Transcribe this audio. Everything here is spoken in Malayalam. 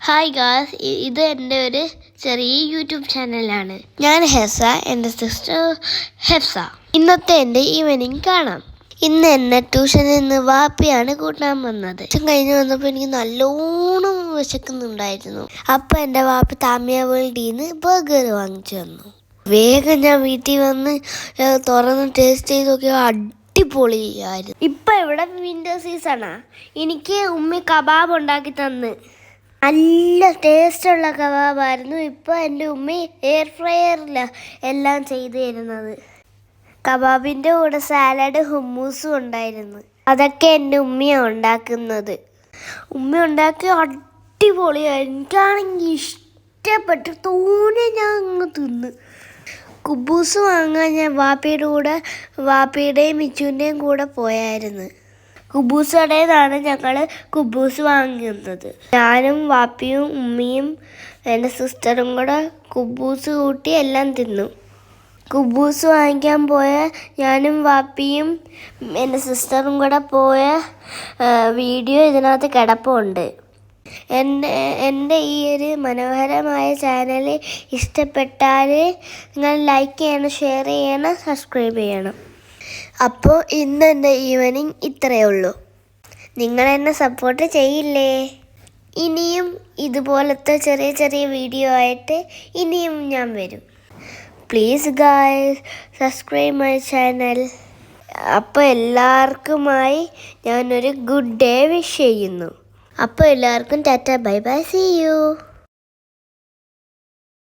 ഹായ് ഗായ്സ്, ഇത് എൻ്റെ ഒരു ചെറിയ യൂട്യൂബ് ചാനലാണ്. ഞാൻ ഹെസ, എൻ്റെ സിസ്റ്റർ ഹെഫ്സ. ഇന്നത്തെ എൻ്റെ ഈവനിങ് കാണാം. ഇന്ന് എന്നെ ട്യൂഷനിൽ നിന്ന് വാപ്പിയാണ് കൂട്ടാൻ വന്നത്. കഴിഞ്ഞ് വന്നപ്പോൾ എനിക്ക് നല്ലോണം വിശക്കുന്നുണ്ടായിരുന്നു. അപ്പം എൻ്റെ വാപ്പി താമിയ വേൾഡിൽ നിന്ന് ബർഗർ വാങ്ങിച്ചു തന്നു. വേഗം ഞാൻ വീട്ടിൽ വന്ന് തുറന്ന് ടേസ്റ്റ് ചെയ്ത് നോക്കിയാൽ അടിപൊളിയായിരുന്നു. ഇപ്പം ഇവിടെ വിൻ്റർ സീസണാ. എനിക്ക് ഉമ്മി കബാബ് ഉണ്ടാക്കി തന്ന് നല്ല ടേസ്റ്റുള്ള കബാബായിരുന്നു. ഇപ്പോൾ എൻ്റെ ഉമ്മ എയർ ഫ്രയറിലാണ് എല്ലാം ചെയ്തു തരുന്നത്. കബാബിൻ്റെ കൂടെ സാലഡ് ഹുമ്മൂസും ഉണ്ടായിരുന്നു. അതൊക്കെ എൻ്റെ ഉമ്മയാണ് ഉണ്ടാക്കുന്നത്. ഉമ്മ ഉണ്ടാക്കി അടിപൊളിയായിരുന്നു. എനിക്കാണെങ്കിൽ ഇഷ്ടപ്പെട്ടു. തോനെ ഞാൻ അങ്ങ് തിന്ന്. കുബൂസ് വാങ്ങാൻ ഞാൻ വാപ്പിയുടെയും മിച്ചുവിൻ്റെയും കൂടെ പോയായിരുന്നു. കുബൂസ് കടയിലാണ് ഞങ്ങൾ കുബൂസ് വാങ്ങുന്നത്. ഞാനും വാപ്പിയും ഉമ്മയും എൻ്റെ സിസ്റ്ററും കൂടെ കുബൂസ് കൂട്ടി എല്ലാം തിന്നു. കുബൂസ് വാങ്ങിക്കാൻ പോയ ഞാനും വാപ്പിയും എൻ്റെ സിസ്റ്ററും കൂടെ പോയ വീഡിയോ ഇതിനകത്ത് കിടപ്പുണ്ട്. എൻ്റെ ഈ ഒരു മനോഹരമായ ചാനൽ ഇഷ്ടപ്പെട്ടാൽ നിങ്ങൾ ലൈക്ക് ചെയ്യണം, ഷെയർ ചെയ്യണം, സബ്സ്ക്രൈബ് ചെയ്യണം. അപ്പോൾ ഇന്ന് എൻ്റെ ഈവനിങ് ഇത്രയേ ഉള്ളൂ. നിങ്ങളെന്നെ സപ്പോർട്ട് ചെയ്യില്ലേ? ഇനിയും ഇതുപോലത്തെ ചെറിയ ചെറിയ വീഡിയോ ആയിട്ട് ഇനിയും ഞാൻ വരും. Please guys, subscribe my channel. അപ്പോൾ എല്ലാവർക്കുമായി ഞാനൊരു ഗുഡ് ഡേ വിഷ് ചെയ്യുന്നു. അപ്പോൾ എല്ലാവർക്കും tata, bye bye, see U.